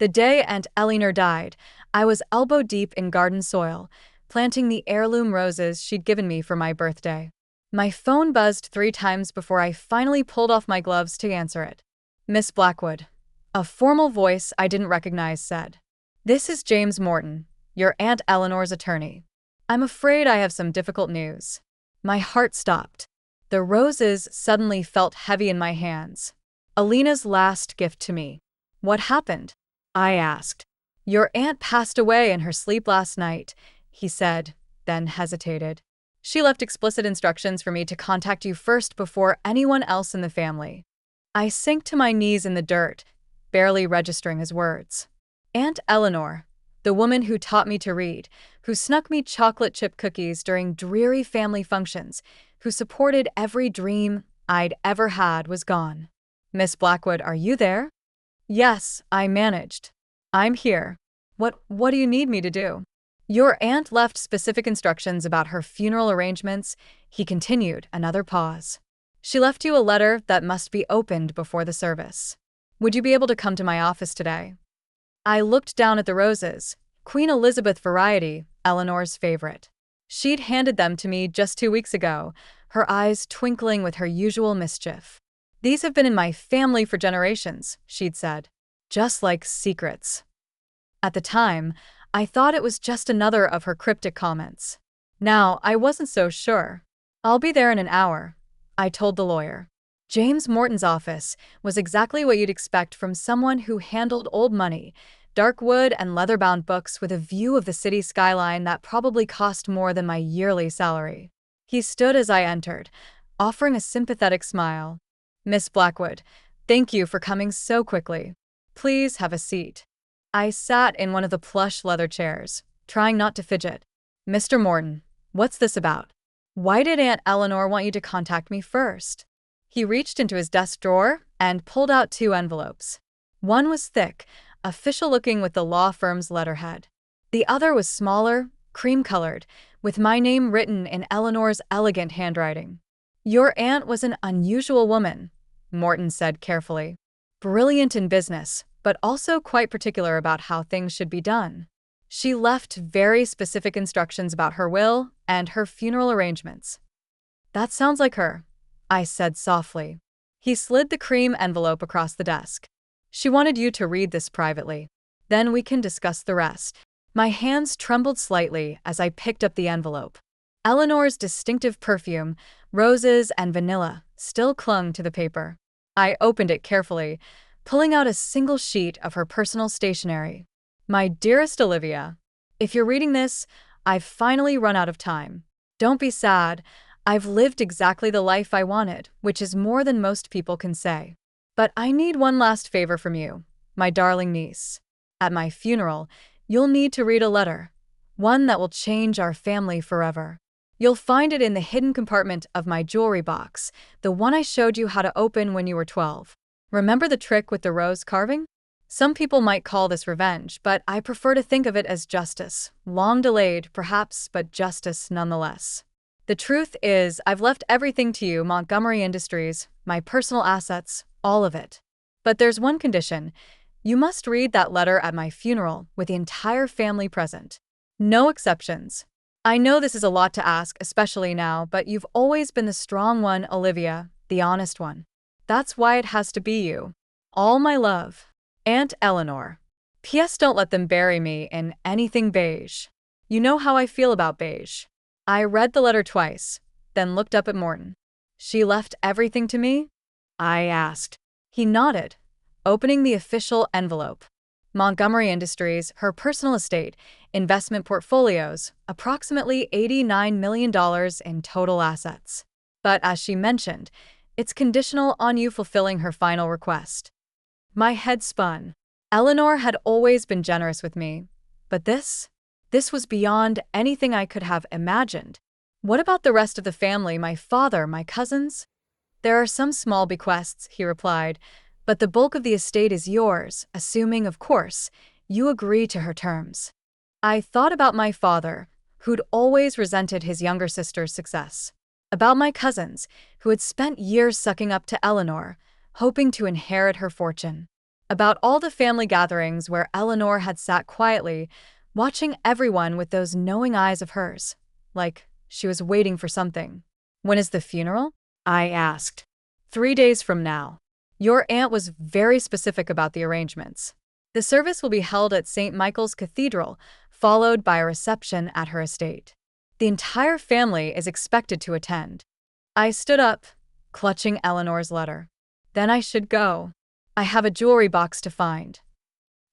The day Aunt Eleanor died, I was elbow-deep in garden soil, planting the heirloom roses she'd given me for my birthday. My phone buzzed 3 times before I finally pulled off my gloves to answer it. "Miss Blackwood." A formal voice I didn't recognize said. "This is James Morton, your Aunt Eleanor's attorney. I'm afraid I have some difficult news." My heart stopped. The roses suddenly felt heavy in my hands. Alina's last gift to me. "What happened?" I asked. "Your aunt passed away in her sleep last night," he said, then hesitated. "She left explicit instructions for me to contact you first before anyone else in the family." I sank to my knees in the dirt, barely registering his words. Aunt Eleanor, the woman who taught me to read, who snuck me chocolate chip cookies during dreary family functions, who supported every dream I'd ever had, was gone. "Miss Blackwood, are you there?" "Yes," I managed. "I'm here. What do you need me to do?" "Your aunt left specific instructions about her funeral arrangements," he continued, another pause. "She left you a letter that must be opened before the service. Would you be able to come to my office today?" I looked down at the roses, Queen Elizabeth variety, Eleanor's favorite. She'd handed them to me just 2 weeks ago, her eyes twinkling with her usual mischief. "These have been in my family for generations," she'd said. "Just like secrets." At the time, I thought it was just another of her cryptic comments. Now, I wasn't so sure. "I'll be there in an hour," I told the lawyer. James Morton's office was exactly what you'd expect from someone who handled old money, dark wood and leather-bound books with a view of the city skyline that probably cost more than my yearly salary. He stood as I entered, offering a sympathetic smile. "Miss Blackwood, thank you for coming so quickly. Please have a seat." I sat in one of the plush leather chairs, trying not to fidget. "Mr. Morton, what's this about? Why did Aunt Eleanor want you to contact me first?" He reached into his desk drawer and pulled out 2 envelopes. One was thick, official-looking with the law firm's letterhead. The other was smaller, cream-colored, with my name written in Eleanor's elegant handwriting. "Your aunt was an unusual woman," Morton said carefully. "Brilliant in business, but also quite particular about how things should be done. She left very specific instructions about her will and her funeral arrangements." "That sounds like her," I said softly. He slid the cream envelope across the desk. "She wanted you to read this privately. Then we can discuss the rest." My hands trembled slightly as I picked up the envelope. Eleanor's distinctive perfume, roses and vanilla, still clung to the paper. I opened it carefully, pulling out a single sheet of her personal stationery. "My dearest Olivia, if you're reading this, I've finally run out of time. Don't be sad. I've lived exactly the life I wanted, which is more than most people can say. But I need one last favor from you, my darling niece. At my funeral, you'll need to read a letter, one that will change our family forever. You'll find it in the hidden compartment of my jewelry box, the one I showed you how to open when you were 12. Remember the trick with the rose carving? Some people might call this revenge, but I prefer to think of it as justice. Long delayed, perhaps, but justice nonetheless. The truth is, I've left everything to you, Montgomery Industries, my personal assets, all of it. But there's one condition. You must read that letter at my funeral with the entire family present. No exceptions. I know this is a lot to ask, especially now, but you've always been the strong one, Olivia, the honest one. That's why it has to be you. All my love. Aunt Eleanor. P.S. Don't let them bury me in anything beige. You know how I feel about beige." I read the letter twice, then looked up at Morton. "She left everything to me?" I asked. He nodded, opening the official envelope. "Montgomery Industries, her personal estate, investment portfolios, approximately $89 million in total assets. But as she mentioned, it's conditional on you fulfilling her final request." My head spun. Eleanor had always been generous with me, but this was beyond anything I could have imagined. "What about the rest of the family, my father, my cousins?" "There are some small bequests," he replied, "but the bulk of the estate is yours, assuming, of course, you agree to her terms." I thought about my father, who'd always resented his younger sister's success. About my cousins, who had spent years sucking up to Eleanor, hoping to inherit her fortune. about all the family gatherings where Eleanor had sat quietly, watching everyone with those knowing eyes of hers, like she was waiting for something. "When is the funeral?" I asked. "3 days from now." Your aunt was very specific about the arrangements. The service will be held at St. Michael's Cathedral, followed by a reception at her estate. The entire family is expected to attend. I stood up, clutching Eleanor's letter. Then I should go. I have a jewelry box to find.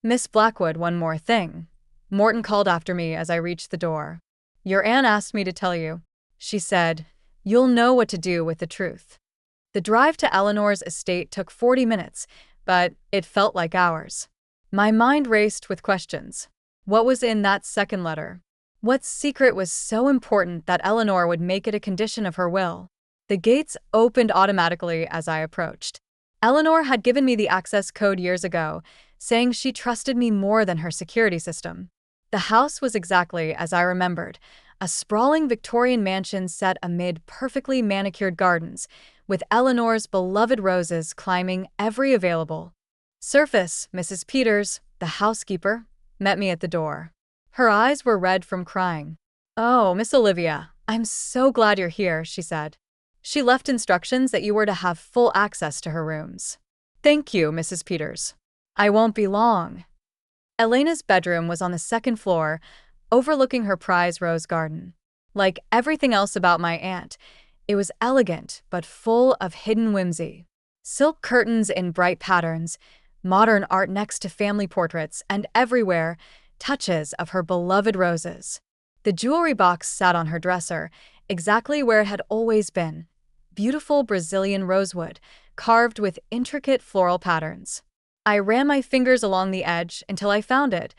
"Miss Blackwood, one more thing." Morton called after me as I reached the door. "Your aunt asked me to tell you," she said. "You'll know what to do with the truth." The drive to Eleanor's estate took 40 minutes, but it felt like hours. My mind raced with questions. What was in that second letter? What secret was so important that Eleanor would make it a condition of her will? The gates opened automatically as I approached. Eleanor had given me the access code years ago, saying she trusted me more than her security system. The house was exactly as I remembered, a sprawling Victorian mansion set amid perfectly manicured gardens, with Eleanor's beloved roses climbing every available surface. Mrs. Peters, the housekeeper, met me at the door. Her eyes were red from crying. "Oh, Miss Olivia, I'm so glad you're here," she said. "She left instructions that you were to have full access to her rooms." "Thank you, Mrs. Peters. I won't be long." Elena's bedroom was on the second floor, overlooking her prize rose garden. Like everything else about my aunt, it was elegant but full of hidden whimsy. Silk curtains in bright patterns, modern art next to family portraits, and everywhere, touches of her beloved roses. The jewelry box sat on her dresser, exactly where it had always been. Beautiful Brazilian rosewood, carved with intricate floral patterns. I ran my fingers along the edge until I found it,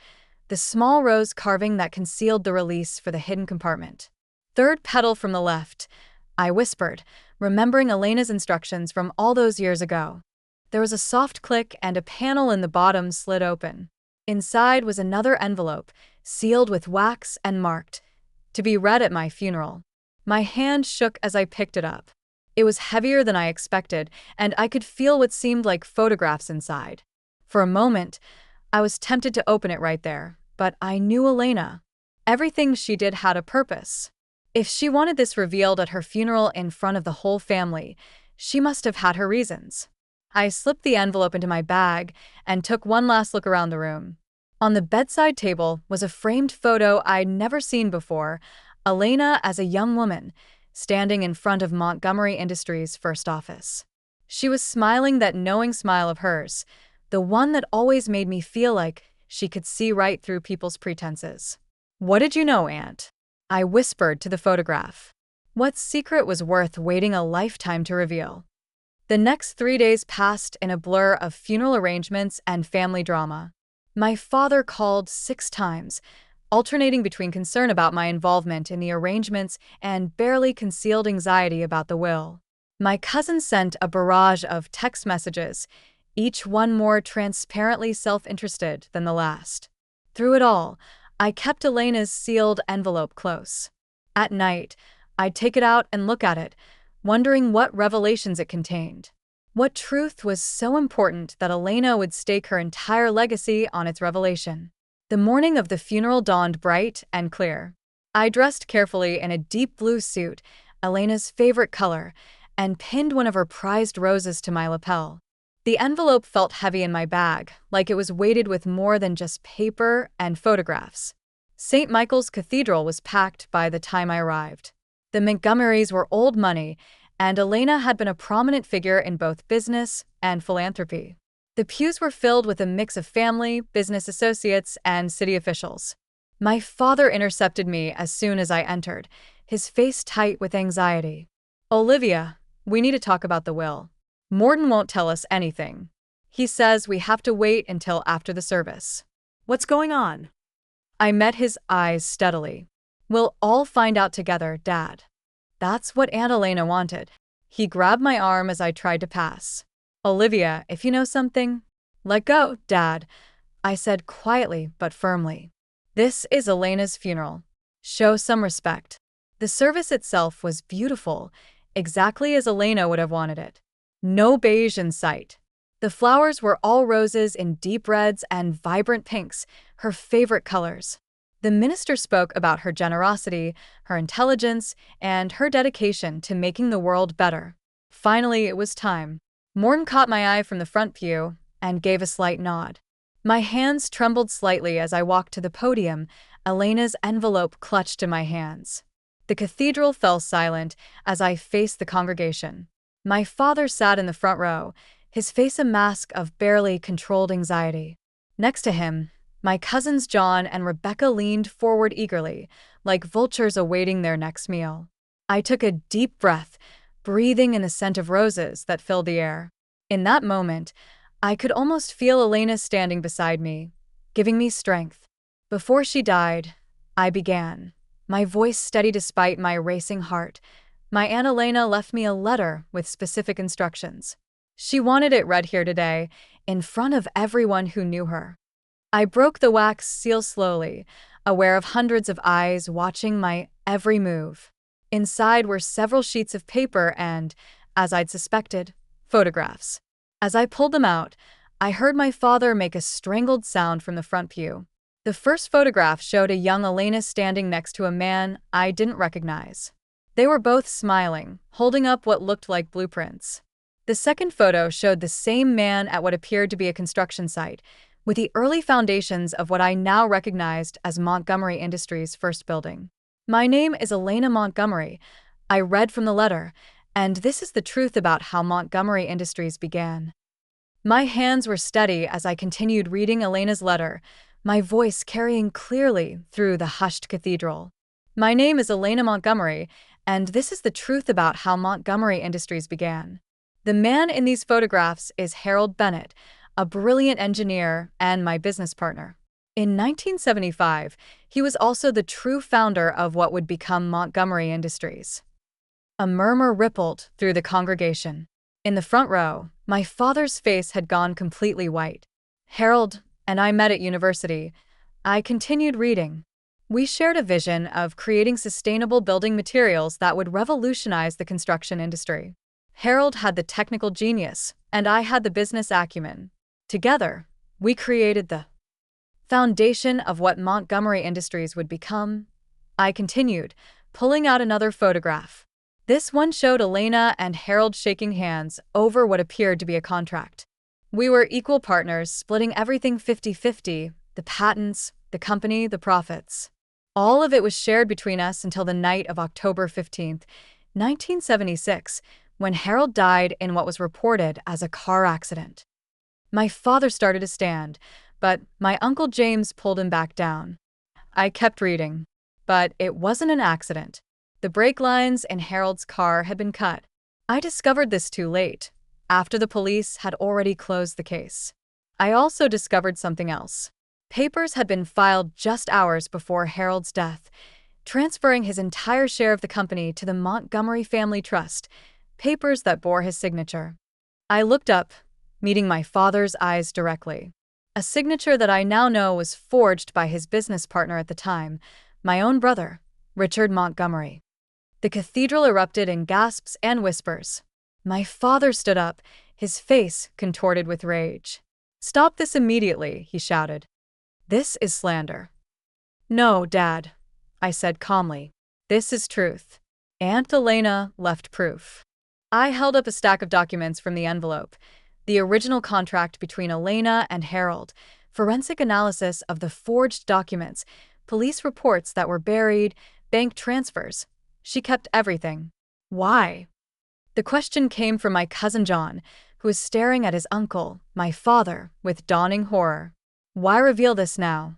the small rose carving that concealed the release for the hidden compartment. "Third petal from the left," I whispered, remembering Elena's instructions from all those years ago. There was a soft click and a panel in the bottom slid open. Inside was another envelope, sealed with wax and marked, "To be read at my funeral." My hand shook as I picked it up. It was heavier than I expected, and I could feel what seemed like photographs inside. For a moment, I was tempted to open it right there, but I knew Elena. Everything she did had a purpose. If she wanted this revealed at her funeral in front of the whole family, she must have had her reasons. I slipped the envelope into my bag and took one last look around the room. On the bedside table was a framed photo I'd never seen before, Elena as a young woman, standing in front of Montgomery Industries' first office. She was smiling that knowing smile of hers, the one that always made me feel like she could see right through people's pretenses. "What did you know, Aunt?" I whispered to the photograph. What secret was worth waiting a lifetime to reveal? The next 3 days passed in a blur of funeral arrangements and family drama. My father called 6 times, alternating between concern about my involvement in the arrangements and barely concealed anxiety about the will. My cousin sent a barrage of text messages, each one more transparently self-interested than the last. Through it all, I kept Elena's sealed envelope close. At night, I'd take it out and look at it, wondering what revelations it contained. What truth was so important that Elena would stake her entire legacy on its revelation? The morning of the funeral dawned bright and clear. I dressed carefully in a deep blue suit, Elena's favorite color, and pinned one of her prized roses to my lapel. The envelope felt heavy in my bag, like it was weighted with more than just paper and photographs. St. Michael's Cathedral was packed by the time I arrived. The Montgomerys were old money, and Elena had been a prominent figure in both business and philanthropy. The pews were filled with a mix of family, business associates, and city officials. My father intercepted me as soon as I entered, his face tight with anxiety. "Olivia, we need to talk about the will. Morton won't tell us anything. He says we have to wait until after the service." "What's going on?" I met his eyes steadily. "We'll all find out together, Dad." That's what Aunt Elena wanted. He grabbed my arm as I tried to pass. "Olivia, if you know something, let go, Dad," I said quietly but firmly. "This is Elena's funeral. Show some respect." The service itself was beautiful, exactly as Elena would have wanted it. No beige in sight. The flowers were all roses in deep reds and vibrant pinks, her favorite colors. The minister spoke about her generosity, her intelligence, and her dedication to making the world better. Finally, it was time. Morton caught my eye from the front pew and gave a slight nod. My hands trembled slightly as I walked to the podium, Elena's envelope clutched in my hands. The cathedral fell silent as I faced the congregation. My father sat in the front row, his face a mask of barely controlled anxiety. Next to him, my cousins John and Rebecca leaned forward eagerly, like vultures awaiting their next meal. I took a deep breath, breathing in the scent of roses that filled the air. In that moment, I could almost feel Elena standing beside me, giving me strength. Before she died, I began, my voice steady despite my racing heart. My Aunt Elena left me a letter with specific instructions. She wanted it read here today, in front of everyone who knew her. I broke the wax seal slowly, aware of hundreds of eyes watching my every move. Inside were several sheets of paper and, as I'd suspected, photographs. As I pulled them out, I heard my father make a strangled sound from the front pew. The first photograph showed a young Elena standing next to a man I didn't recognize. They were both smiling, holding up what looked like blueprints. The second photo showed the same man at what appeared to be a construction site, with the early foundations of what I now recognized as Montgomery Industries' first building. "My name is Elena Montgomery," I read from the letter, and this is the truth about how Montgomery Industries began. My hands were steady as I continued reading Elena's letter, my voice carrying clearly through the hushed cathedral. "My name is Elena Montgomery, and this is the truth about how Montgomery Industries began. The man in these photographs is Harold Bennett, a brilliant engineer and my business partner. In 1975, he was also the true founder of what would become Montgomery Industries." A murmur rippled through the congregation. In the front row, my father's face had gone completely white. "Harold and I met at university." I continued reading. "We shared a vision of creating sustainable building materials that would revolutionize the construction industry. Harold had the technical genius, and I had the business acumen. Together, we created the foundation of what Montgomery Industries would become." I continued, pulling out another photograph. This one showed Elena and Harold shaking hands over what appeared to be a contract. We were equal partners, splitting everything 50-50, the patents, the company, the profits. All of it was shared between us until the night of October 15th, 1976, when Harold died in what was reported as a car accident. My father started to stand, but my Uncle James pulled him back down. I kept reading. But it wasn't an accident. The brake lines in Harold's car had been cut. I discovered this too late, after the police had already closed the case. I also discovered something else. Papers had been filed just hours before Harold's death, transferring his entire share of the company to the Montgomery Family Trust, papers that bore his signature. I looked up, meeting my father's eyes directly. A signature that I now know was forged by his business partner at the time, my own brother, Richard Montgomery. The cathedral erupted in gasps and whispers. My father stood up, his face contorted with rage. "Stop this immediately," he shouted. "This is slander." "No, Dad," I said calmly. "This is truth." Aunt Elena left proof. I held up a stack of documents from the envelope. The original contract between Elena and Harold, forensic analysis of the forged documents, police reports that were buried, bank transfers. She kept everything. Why? The question came from my cousin John, who was staring at his uncle, my father, with dawning horror. Why reveal this now?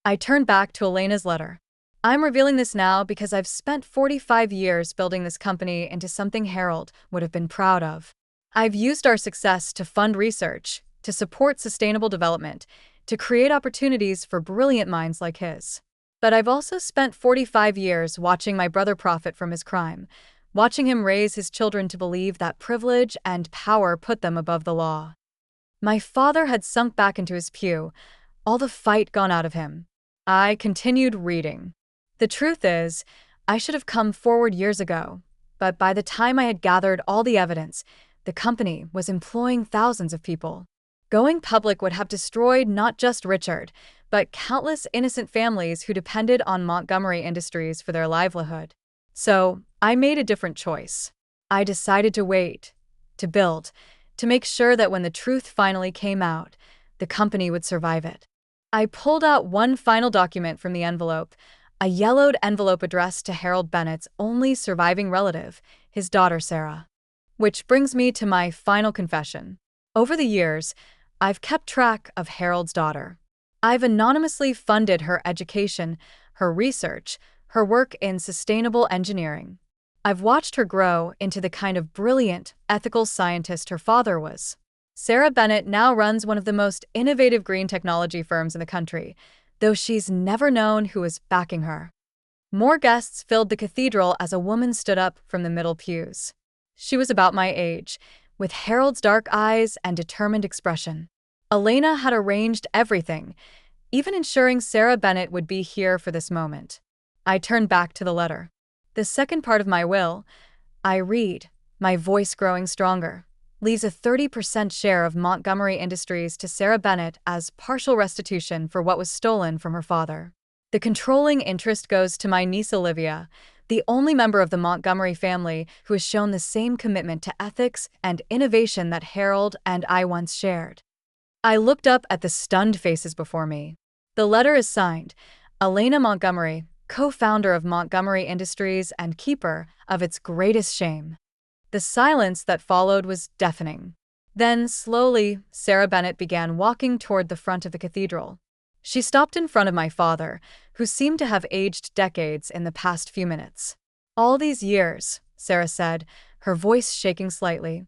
I turned back to Elena's letter. "I'm revealing this now because I've spent 45 years building this company into something Harold would have been proud of. I've used our success to fund research, to support sustainable development, to create opportunities for brilliant minds like his. But I've also spent 45 years watching my brother profit from his crime, watching him raise his children to believe that privilege and power put them above the law." My father had sunk back into his pew, all the fight gone out of him. I continued reading. "The truth is, I should have come forward years ago, but by the time I had gathered all the evidence, the company was employing thousands of people. Going public would have destroyed not just Richard, but countless innocent families who depended on Montgomery Industries for their livelihood. So, I made a different choice. I decided to wait, to build, to make sure that when the truth finally came out, the company would survive it. I pulled out one final document from the envelope, a yellowed envelope addressed to Harold Bennett's only surviving relative, his daughter Sarah. Which brings me to my final confession. Over the years, I've kept track of Harold's daughter. I've anonymously funded her education, her research, her work in sustainable engineering. I've watched her grow into the kind of brilliant, ethical scientist her father was. Sarah Bennett now runs one of the most innovative green technology firms in the country, though she's never known who is backing her. More guests filled the cathedral as a woman stood up from the middle pews. She was about my age, with Harold's dark eyes and determined expression. Elena had arranged everything, even ensuring Sarah Bennett would be here for this moment. I turned back to the letter. The second part of my will, I read, my voice growing stronger, leaves a 30% share of Montgomery Industries to Sarah Bennett as partial restitution for what was stolen from her father. The controlling interest goes to my niece Olivia, the only member of the Montgomery family who has shown the same commitment to ethics and innovation that Harold and I once shared. I looked up at the stunned faces before me. The letter is signed, Elena Montgomery, co-founder of Montgomery Industries and keeper of its greatest shame. The silence that followed was deafening. Then, slowly, Sarah Bennett began walking toward the front of the cathedral. She stopped in front of my father, who seemed to have aged decades in the past few minutes. All these years, Sarah said, her voice shaking slightly,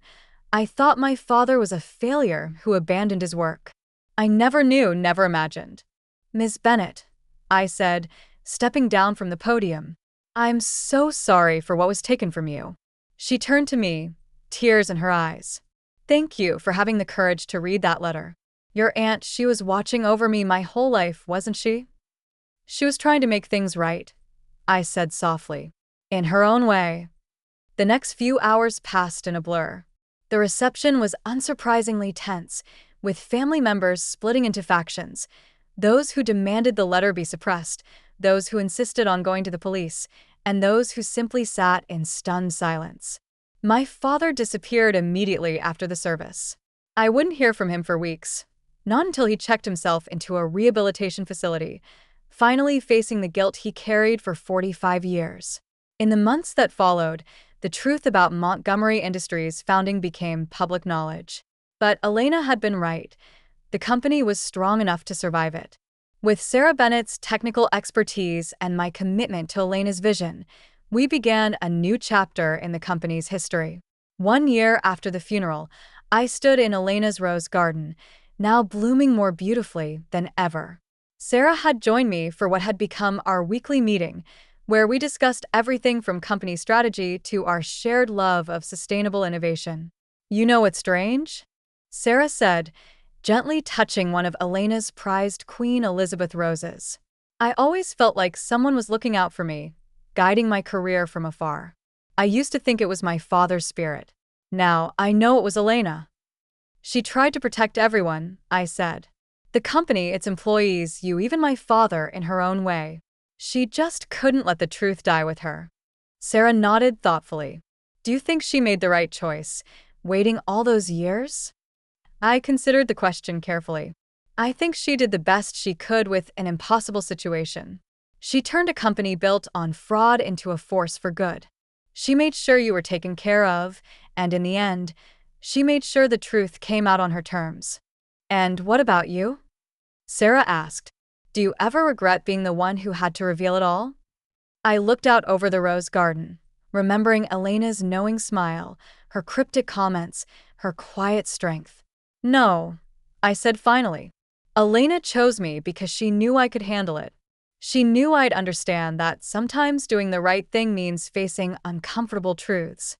I thought my father was a failure who abandoned his work. I never knew, never imagined. Ms. Bennett, I said, stepping down from the podium, I'm so sorry for what was taken from you. She turned to me, tears in her eyes. Thank you for having the courage to read that letter. Your aunt, she was watching over me my whole life, wasn't she? She was trying to make things right, I said softly. In her own way. The next few hours passed in a blur. The reception was unsurprisingly tense, with family members splitting into factions. Those who demanded the letter be suppressed, those who insisted on going to the police, and those who simply sat in stunned silence. My father disappeared immediately after the service. I wouldn't hear from him for weeks, not until he checked himself into a rehabilitation facility, finally facing the guilt he carried for 45 years. In the months that followed, the truth about Montgomery Industries' founding became public knowledge. But Elena had been right. The company was strong enough to survive it. With Sarah Bennett's technical expertise and my commitment to Elena's vision, we began a new chapter in the company's history. 1 year after the funeral, I stood in Elena's rose garden, now blooming more beautifully than ever. Sarah had joined me for what had become our weekly meeting, where we discussed everything from company strategy to our shared love of sustainable innovation. You know what's strange? Sarah said, gently touching one of Elena's prized Queen Elizabeth roses. I always felt like someone was looking out for me, guiding my career from afar. I used to think it was my father's spirit. Now, I know it was Elena. She tried to protect everyone, I said. The company, its employees, you, even my father, in her own way. She just couldn't let the truth die with her. Sarah nodded thoughtfully. Do you think she made the right choice, waiting all those years? I considered the question carefully. I think she did the best she could with an impossible situation. She turned a company built on fraud into a force for good. She made sure you were taken care of, and in the end, she made sure the truth came out on her terms. And what about you? Sarah asked. Do you ever regret being the one who had to reveal it all? I looked out over the rose garden, remembering Elena's knowing smile, her cryptic comments, her quiet strength. No, I said finally. Elena chose me because she knew I could handle it. She knew I'd understand that sometimes doing the right thing means facing uncomfortable truths.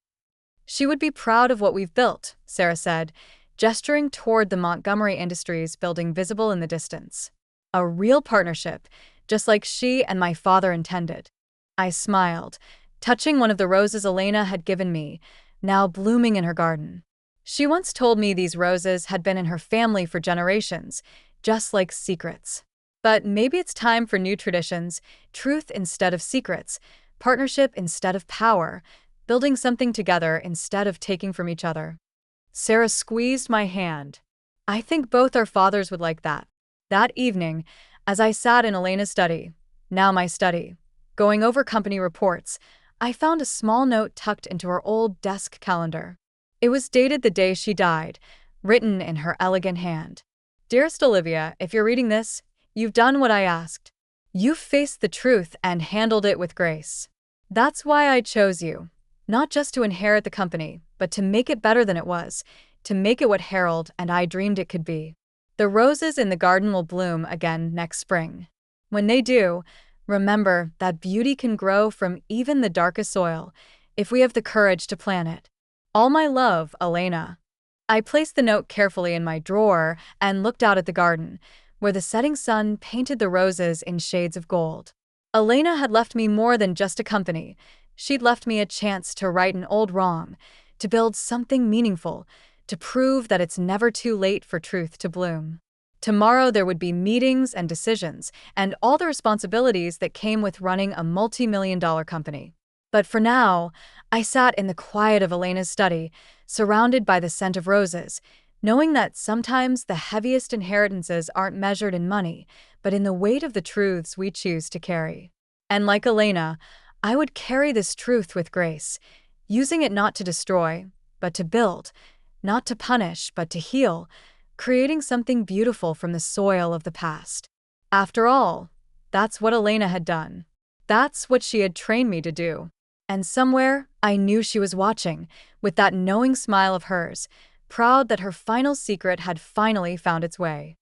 She would be proud of what we've built, Sarah said, gesturing toward the Montgomery Industries building visible in the distance. A real partnership, just like she and my father intended. I smiled, touching one of the roses Elena had given me, now blooming in her garden. She once told me these roses had been in her family for generations, just like secrets. But maybe it's time for new traditions, truth instead of secrets, partnership instead of power, building something together instead of taking from each other. Sarah squeezed my hand. I think both our fathers would like that. That evening, as I sat in Elena's study, now my study, going over company reports, I found a small note tucked into her old desk calendar. It was dated the day she died, written in her elegant hand. Dearest Olivia, if you're reading this, you've done what I asked. You've faced the truth and handled it with grace. That's why I chose you. Not just to inherit the company, but to make it better than it was, to make it what Harold and I dreamed it could be. The roses in the garden will bloom again next spring. When they do, remember that beauty can grow from even the darkest soil, if we have the courage to plant it. All my love, Elena. I placed the note carefully in my drawer and looked out at the garden, where the setting sun painted the roses in shades of gold. Elena had left me more than just a company. She'd left me a chance to right an old wrong, to build something meaningful, to prove that it's never too late for truth to bloom. Tomorrow there would be meetings and decisions, and all the responsibilities that came with running a multi-million-dollar company. But for now, I sat in the quiet of Elena's study, surrounded by the scent of roses, knowing that sometimes the heaviest inheritances aren't measured in money, but in the weight of the truths we choose to carry. And like Elena, I would carry this truth with grace, using it not to destroy, but to build, not to punish, but to heal, creating something beautiful from the soil of the past. After all, that's what Elena had done. That's what she had trained me to do. And somewhere, I knew she was watching, with that knowing smile of hers, proud that her final secret had finally found its way.